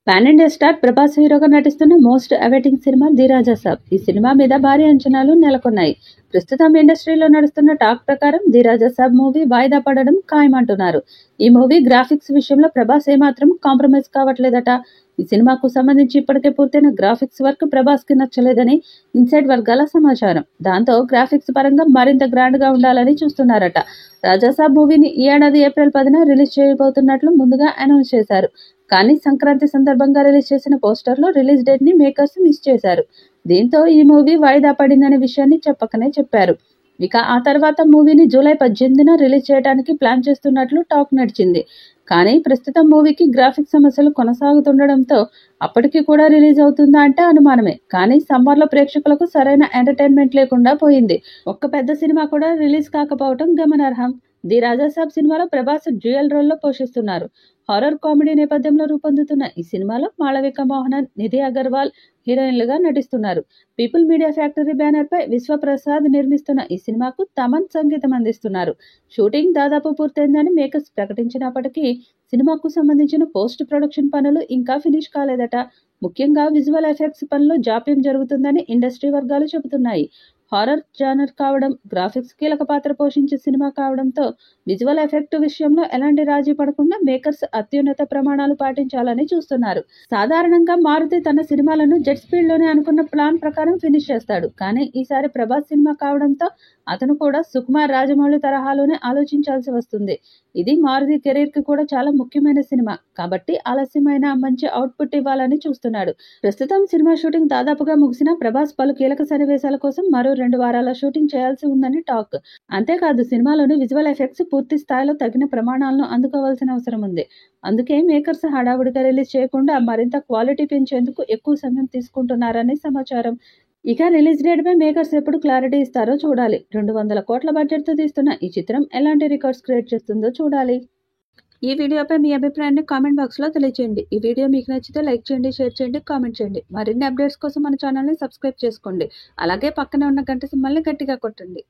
Pan India star Prabhas హీరోగా నటిస్తున్న most awaiting cinema the రాజా సాబ్. ఈ సినిమా మీద భారీ అంచనాలు నెలకొన్నాయి. ప్రస్తుతం ఇండస్ట్రీలో నడుస్తున్న టాక్ ప్రకారం ది రాజా సాబ్ మూవీ వాయిదా పడడం ఖాయమంటున్నారు. ఈ మూవీ గ్రాఫిక్స్ విషయంలో ప్రభాస్ ఏమాత్రం కాంప్రమైజ్ కావట్లేదట. ఈ సినిమాకు సంబంధించి ఇప్పటికే పూర్తయిన గ్రాఫిక్స్ వర్క్ ప్రభాస్ కి నచ్చలేదని ఇన్సైడ్ వర్గాల సమాచారం. దాంతో గ్రాఫిక్స్ పరంగా మరింత గ్రాండ్ గా ఉండాలని చూస్తున్నారట. రాజాసాబ్ మూవీని ఈ ఏడాది ఏప్రిల్ 10న రిలీజ్ చేయబోతున్నట్లు ముందుగా అనౌన్స్ చేశారు. కానీ సంక్రాంతి సందర్భంగా రిలీజ్ చేసిన పోస్టర్లో రిలీజ్ డేట్ ని మేకర్స్ మిస్ చేశారు. దీంతో ఈ మూవీ వాయిదా పడిందనే విషయాన్ని చెప్పకనే చెప్పారు. ఇక ఆ తర్వాత మూవీని జూలై 18న రిలీజ్ చేయడానికి ప్లాన్ చేస్తున్నట్లు టాక్ నడిచింది. కానీ ప్రస్తుతం మూవీకి గ్రాఫిక్స్ సమస్యలు కొనసాగుతుండడంతో అప్పటికి కూడా రిలీజ్ అవుతుందా అంటే అనుమానమే. కానీ సమ్మర్లో ప్రేక్షకులకు సరైన ఎంటర్టైన్మెంట్ లేకుండా పోయింది. ఒక్క పెద్ద సినిమా కూడా రిలీజ్ కాకపోవడం గమనార్హం. ది రాజాసాబ్ సినిమాలో ప్రభాస్ డ్యూయల్ రోల్లో పోషిస్తున్నారు. హారర్ కామెడీ నేపథ్యంలో రూపొందుతున్న ఈ సినిమాలో మాళవిక మోహనన్, నిధి అగర్వాల్ హీరోయిన్లుగా నటిస్తున్నారు. పీపుల్ మీడియా ఫ్యాక్టరీ బ్యానర్ పై విశ్వప్రసాద్ నిర్మిస్తున్న ఈ సినిమాకు తమన్ సంగీతం అందిస్తున్నారు. షూటింగ్ దాదాపు పూర్తయిందని మేకర్స్ ప్రకటించినప్పటికీ సినిమాకు సంబంధించిన పోస్ట్ ప్రొడక్షన్ పనులు ఇంకా ఫినిష్ కాలేదట. ముఖ్యంగా విజువల్ ఎఫెక్ట్స్ పనిలో జాప్యం జరుగుతుందని ఇండస్ట్రీ వర్గాలు చెబుతున్నాయి. హారర్ జానర్ కావడం, గ్రాఫిక్స్ కీలక పాత్ర పోషించే సినిమా కావడంతో విజువల్ ఎఫెక్ట్ విషయంలో ఎలాంటి రాజీ పడకుండా మేకర్స్ అత్యున్నత ప్రమాణాలు పాటించాలని చూస్తున్నారు. సాధారణంగా మారుతి తన సినిమాలను జెట్ స్పీడ్ లోనే అనుకున్న ప్లాన్ ప్రకారం ఫినిష్ చేస్తాడు. కానీ ఈసారి ప్రభాస్ సినిమా కావడంతో అతను కూడా సుకుమార్, రాజమౌళి తరహాలోనే ఆలోచించాల్సి వస్తుంది. ఇది మారుతి కెరీర్ కి కూడా చాలా ముఖ్యమైన సినిమా కాబట్టి ఆలస్యమైన మంచి అవుట్పుట్ ఇవ్వాలని చూస్తున్నాడు. ప్రస్తుతం సినిమా షూటింగ్ దాదాపుగా ముగిసిన ప్రభాస్ పలు కీలక సన్నివేశాల కోసం మరో 2 వారాల షూటింగ్ చేయాల్సి ఉందని టాక్. అంతేకాదు సినిమాలోని విజువల్ ఎఫెక్ట్స్ పూర్తి స్థాయిలో తగిన ప్రమాణాలను అందుకోవాల్సిన అవసరం ఉంది. అందుకే మేకర్స్ హడావుడిగా రిలీజ్ చేయకుండా మరింత క్వాలిటీ పెంచేందుకు ఎక్కువ సమయం తీసుకుంటున్నారని సమాచారం. ఇక రిలీజ్ డేట్ పై మేకర్స్ ఎప్పుడు క్లారిటీ ఇస్తారో చూడాలి. 200 కోట్ల బడ్జెట్ తో తీస్తున్న ఈ చిత్రం ఎలాంటి రికార్డ్స్ క్రియేట్ చేస్తుందో చూడాలి. ఈ వీడియోపై మీ అభిప్రాయాన్ని కామెంట్ బాక్స్ లో తెలియజేయండి. ఈ వీడియో మీకు నచ్చితే లైక్ చేయండి, షేర్ చేయండి, కామెంట్ చేయండి. మరిన్ని అప్డేట్స్ కోసం మన ఛానల్ ని సబ్స్క్రైబ్ చేసుకోండి. అలాగే పక్కనే ఉన్న గంట సింబల్ని గట్టిగా కొట్టండి.